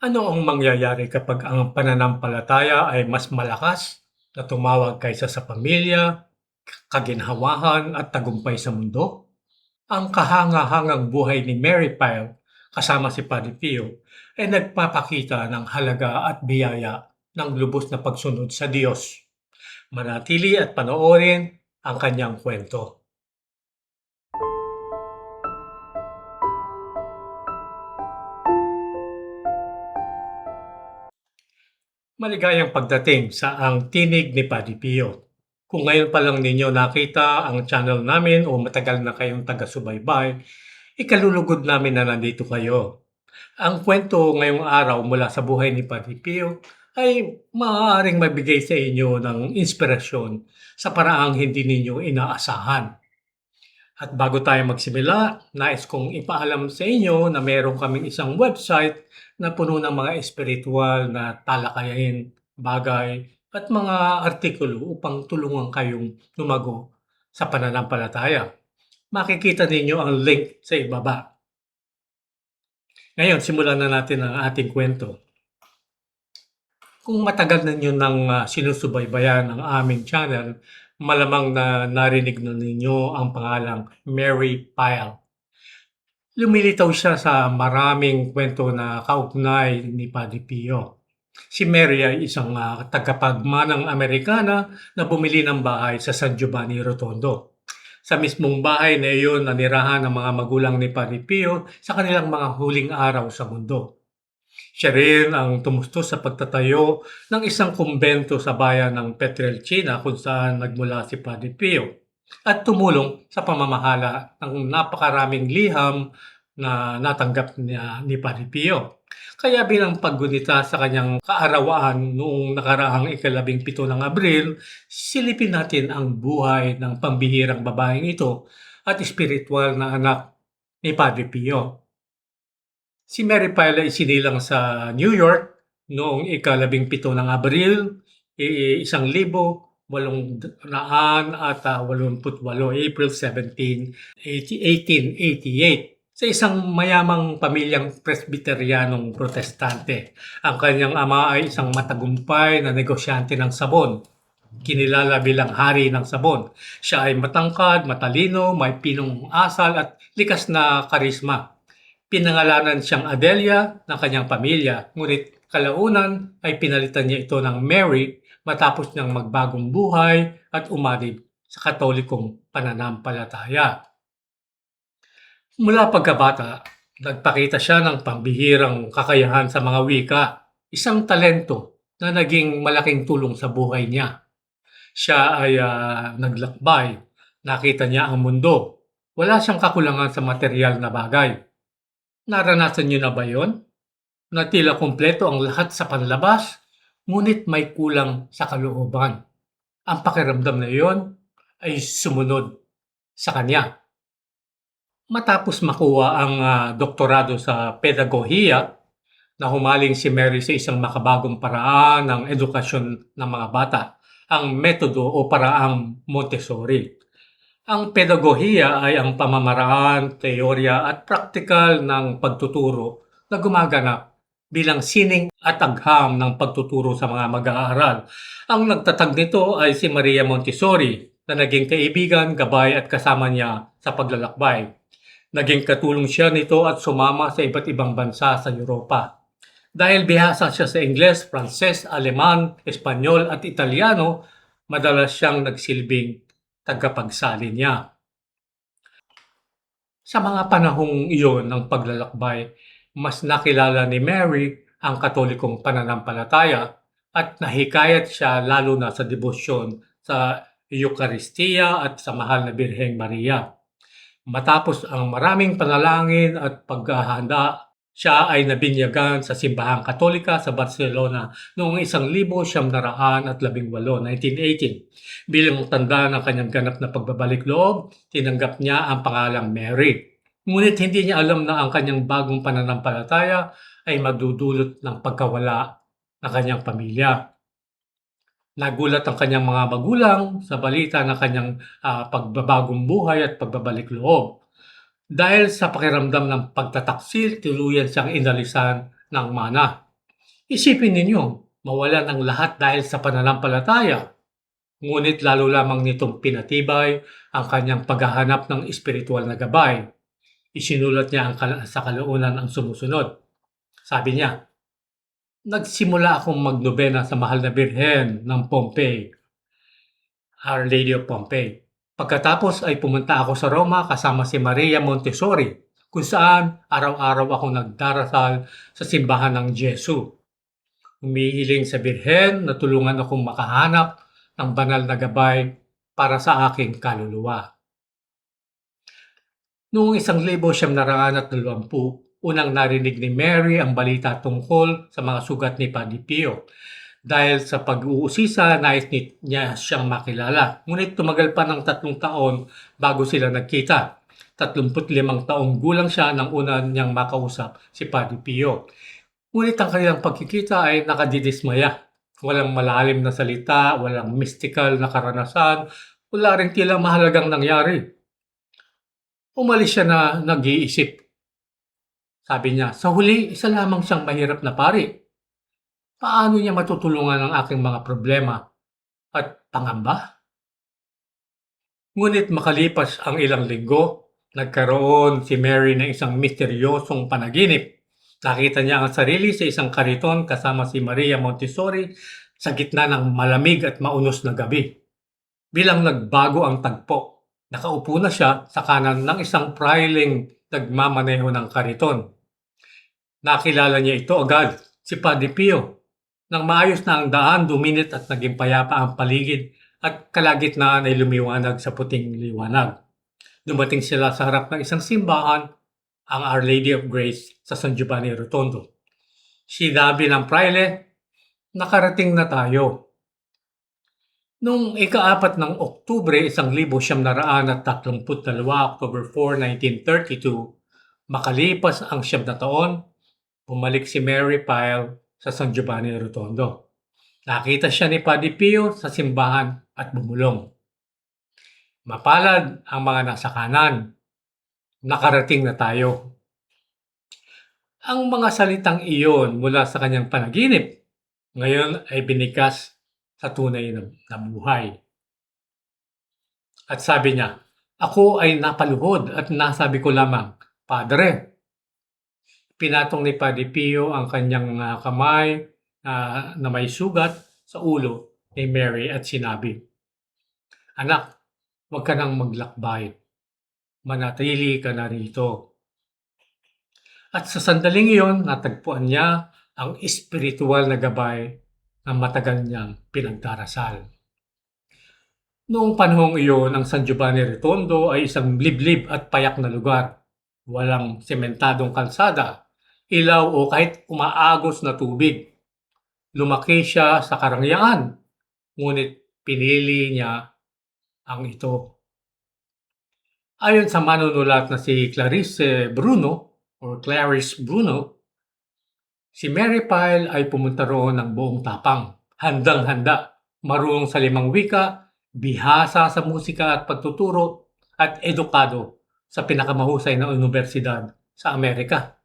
Ano ang mangyayari kapag ang pananampalataya ay mas malakas na tumawag kaysa sa pamilya, kaginhawahan at tagumpay sa mundo? Ang kahanga-hangang buhay ni Mary Pyle kasama si Padre Pio ay nagpapakita ng halaga at biyaya ng lubos na pagsunod sa Diyos. Manatili at panoorin ang kanyang kwento. Maligayang pagdating sa Ang Tinig ni Padre Pio. Kung ngayon pa lang ninyo nakita ang channel namin o matagal na kayong taga-subaybay, ikalulugod namin na nandito kayo. Ang kwento ngayong araw mula sa buhay ni Padre Pio ay maaaring magbigay sa inyo ng inspirasyon sa paraang hindi ninyo inaasahan. At bago tayo magsimula, nais kong ipaalam sa inyo na meron kaming isang website na puno ng mga espiritual na talakayin, bagay, at mga artikulo upang tulungan kayong lumago sa pananampalataya. Makikita ninyo ang link sa ibaba. Ngayon, simulan na natin ang ating kwento. Kung matagal na ninyo nang sinusubaybayan ang aming channel, malamang na narinig na ninyo ang pangalang Mary Pyle. Lumilitaw siya sa maraming kwento na kaugnay ni Padre Pio. Si Mary ay isang tagapagmanang Amerikana na bumili ng bahay sa San Giovanni Rotondo. Sa mismong bahay na iyon nanirahan ng mga magulang ni Padre Pio sa kanilang mga huling araw sa mundo. Siya rin ang tumustos sa pagtatayo ng isang kumbento sa bayan ng Petrelcina kung saan nagmula si Padre Pio at tumulong sa pamamahala ng napakaraming liham na natanggap ni Padre Pio. Kaya bilang paggunita sa kanyang kaarawan noong nakaraang 17 ng Abril, silipin natin ang buhay ng pambihirang babaeng ito at espiritual na anak ni Padre Pio. Si Mary Pyle ay sinilang sa New York noong 17 ng Abril, 1888, April 17, 1888, sa isang mayamang pamilyang Presbyterianong Protestante. Ang kanyang ama ay isang matagumpay na negosyante ng sabon. Kinilala bilang hari ng sabon. Siya ay matangkad, matalino, may pinong asal at likas na karisma. Pinangalanan siyang Adelia ng kanyang pamilya, ngunit kalaunan ay pinalitan niya ito ng Mary matapos niyang magbagong buhay at umalig sa Katolikong pananampalataya. Mula pagkabata, nagpakita siya ng pambihirang kakayahan sa mga wika, isang talento na naging malaking tulong sa buhay niya. Siya ay naglakbay, nakita niya ang mundo. Wala siyang kakulangan sa material na bagay. Naranasan niyo na ba yon? Na tila kumpleto ang lahat sa panlabas, ngunit may kulang sa kalooban. Ang pakiramdam na yon ay sumunod sa kanya. Matapos makuha ang doktorado sa pedagohiya, na humaling si Mary sa isang makabagong paraan ng edukasyon ng mga bata, ang metodo o paraang Montessori. Ang pedagohiya ay ang pamamaraan, teorya at praktikal ng pagtuturo na gumaganap bilang sining at agham ng pagtuturo sa mga mag-aaral. Ang nagtatag nito ay si Maria Montessori na naging kaibigan, gabay at kasama niya sa paglalakbay. Naging katulong siya nito at sumama sa iba't ibang bansa sa Europa. Dahil bihasa siya sa Ingles, Pranses, Aleman, Espanyol at Italiano, madalas siyang nagsilbing tagapagsali niya. Sa mga panahong iyon ng paglalakbay, mas nakilala ni Mary ang Katolikong pananampalataya at nahikayat siya lalo na sa debosyon sa Eucharistia at sa Mahal na Birheng Maria. Matapos ang maraming panalangin at paghahanda, siya ay nabinyagan sa Simbahang Katolika sa Barcelona noong 1918, 1918. Bilang tanda ng kanyang ganap na pagbabalik loob, tinanggap niya ang pangalang Mary. Ngunit hindi niya alam na ang kanyang bagong pananampalataya ay magdudulot ng pagkawala ng kanyang pamilya. Nagulat ang kanyang mga magulang sa balita ng kanyang pagbabagong buhay at pagbabalik loob. Dahil sa pakiramdam ng pagtataksil, tuluyan siyang inalisan ng mana. Isipin ninyo, mawalan ng lahat dahil sa pananampalataya, ngunit lalo lamang nitong pinatibay ang kanyang paghahanap ng espiritual na gabay. Isinulat niya sa kalaunan ang sumusunod. Sabi niya, nagsimula akong magnobena sa Mahal na Birhen ng Pompey, Our Lady of Pompey. Pagkatapos ay pumunta ako sa Roma kasama si Maria Montessori, kung saan araw-araw ako nagdarasal sa simbahan ng Jesu. Humihiling sa Birhen na tulungan akong makahanap ng banal na gabay para sa aking kaluluwa. Noong 1920, unang narinig ni Mary ang balita tungkol sa mga sugat ni Padre Pio. Dahil sa pag-uusisa, nais niya siyang makilala. Ngunit tumagal pa ng 3 taon bago sila nagkita. 35 taong gulang siya nang una niyang makausap si Padre Pio. Ngunit ang kanilang pagkikita ay nakadidismaya. Walang malalim na salita, walang mystical na karanasan, wala rin tila mahalagang nangyari. Umalis siya na nag-iisip. Sabi niya, sa huli, isa lamang siyang mahirap na pari. Paano niya matutulungan ang aking mga problema at pangamba? Ngunit makalipas ang ilang linggo, nagkaroon si Mary ng isang misteryosong panaginip. Nakita niya ang sarili sa isang kariton kasama si Maria Montessori sa gitna ng malamig at maunos na gabi. Bilang nagbago ang tagpo, nakaupo na siya sa kanan ng isang prailing nagmamaneho ng kariton. Nakilala niya ito agad, si Padre Pio. Nang maayos na ang daan, duminit at naging payapa ang paligid at kalagitnaan ay lumiwanag sa puting liwanag. Dumating sila sa harap ng isang simbahan, ang Our Lady of Grace sa San Giovanni Rotondo. Sinabi ng praile, nakarating na tayo. Noong ika-4 ng Oktubre, 1932, October 4, 1932, makalipas ang 9 na taon, bumalik si Mary Pyle sa San Giovanni Rotondo. Nakita siya ni Padre Pio sa simbahan at bumulong. Mapalad ang mga nasa kanan. Nakarating na tayo. Ang mga salitang iyon mula sa kanyang panaginip ngayon ay binikas sa tunay na buhay. At sabi niya, ako ay napaluhod at nasabi ko lamang, Padre. Pinatong ni Padre Pio ang kanyang kamay na may sugat sa ulo ni Mary at sinabi, anak, huwag ka nang maglakbay. Manatili ka na rito. At sa sandaling iyon, natagpuan niya ang espiritual na gabay na matagal niyang pinagdarasal. Noong panahong iyon, ang San Giovanni Rotondo ay isang liblib at payak na lugar. Walang sementadong kalsada, ilaw o kahit umaagos na tubig. Lumaki siya sa karangyaan, ngunit pinili niya ang ito. Ayon sa manunulat na si Clarice Bruno, si Mary Pyle ay pumunta roon ng buong tapang, handang-handa, marunong sa 5 wika, bihasa sa musika at pagtuturo, at edukado sa pinakamahusay na universidad sa Amerika.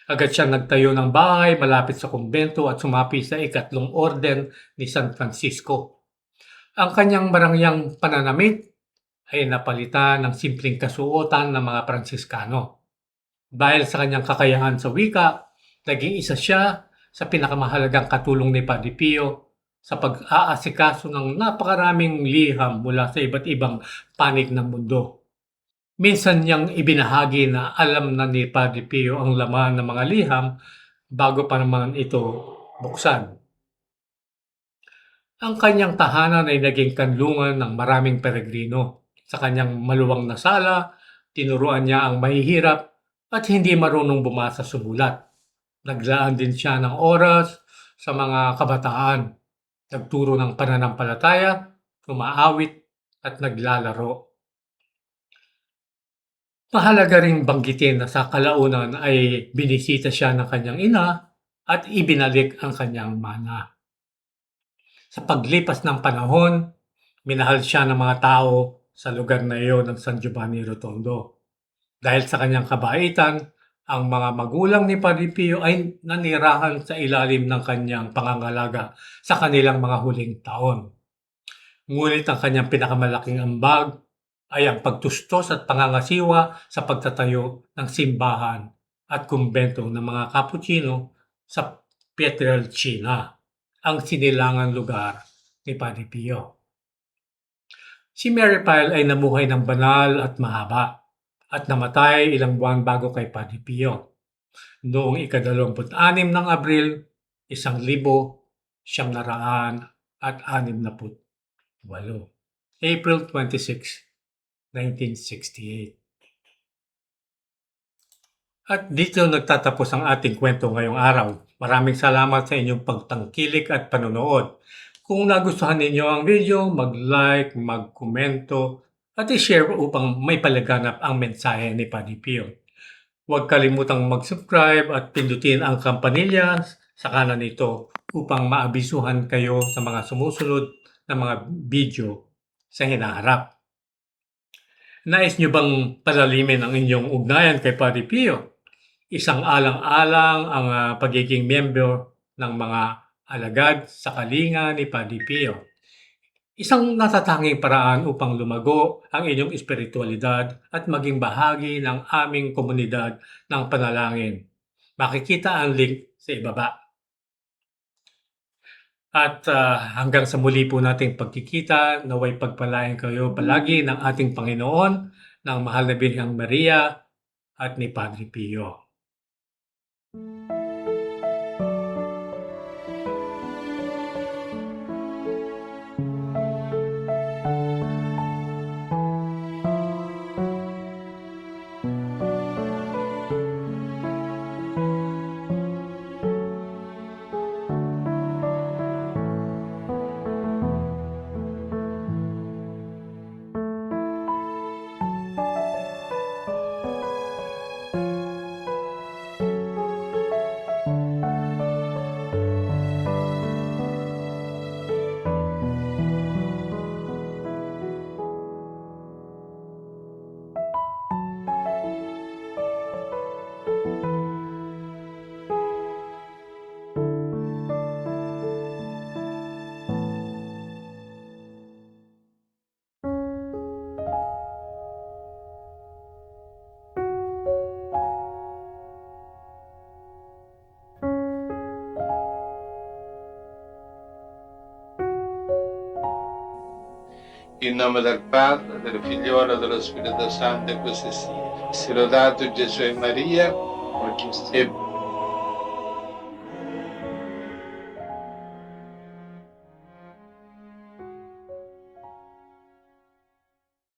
Agad siyang nagtayo ng bahay malapit sa kumbento at sumapi sa 3 orden ni San Francisco. Ang kanyang marangyang pananamit ay napalitan ng simpleng kasuotan ng mga Pransiskano. Dahil sa kanyang kakayahan sa wika, naging isa siya sa pinakamahalagang katulong ni Padre Pio sa pag-aasikaso ng napakaraming liham mula sa iba't ibang panig ng mundo. Minsan niyang ibinahagi na alam na ni Padre Pio ang laman ng mga liham bago pa naman ito buksan. Ang kanyang tahanan ay naging kanlungan ng maraming peregrino. Sa kanyang maluwang na sala, tinuruan niya ang mahihirap at hindi marunong bumasa sumulat. Naglaan din siya ng oras sa mga kabataan. Nagturo ng pananampalataya, umaawit at naglalaro. Mahalaga ring banggitin na sa kalaunan ay binisita siya ng kanyang ina at ibinalik ang kanyang mana. Sa paglipas ng panahon, minahal siya ng mga tao sa lugar na iyon ng San Giovanni Rotondo. Dahil sa kanyang kabaitan, Ang mga magulang ni Padre Pio ay nanirahan sa ilalim ng kanyang pangangalaga sa kanilang mga huling taon. Ngunit ang kanyang pinakamalaking ambag ay ang pagtustos at pangangasiwa sa pagtatayo ng simbahan at kumbento ng mga Kaputsino sa Pietrelcina, ang sinilangang lugar ni Padre Pio. Si Mary Pyle ay namuhay ng banal at mahaba at namatay ilang buwan bago kay Padre Pio. Noong ika-26 ng Abril, 1968. April 26, 1968. At dito nagtatapos ang ating kwento ngayong araw. Maraming salamat sa inyong pagtangkilik at panonood. Kung nagustuhan ninyo ang video, mag-like, mag-komento, at i-share upang may palaganap ang mensahe ni Padre Pio. Huwag kalimutang mag-subscribe at pindutin ang kampanilya sa kanan nito upang maabisuhan kayo sa mga sumusunod na mga video sa hinaharap. Nais nyo bang palalimin ang inyong ugnayan kay Padre Pio? Isang alang-alang ang pagiging miyembro ng mga alagad sa kalinga ni Padre Pio. Isang natatanging paraan upang lumago ang inyong espiritualidad at maging bahagi ng aming komunidad ng panalangin. Makikita ang link sa ibaba. At hanggang sa muli po nating pagkikita, naway pagpalain kayo palagi ng ating Panginoon, ng Mahal na Birheng Maria at ni Padre Pio. In nome del Padre, del Figliolo e dello Spirito Santo, e così sia. Sia lodato Gesù e Maria, e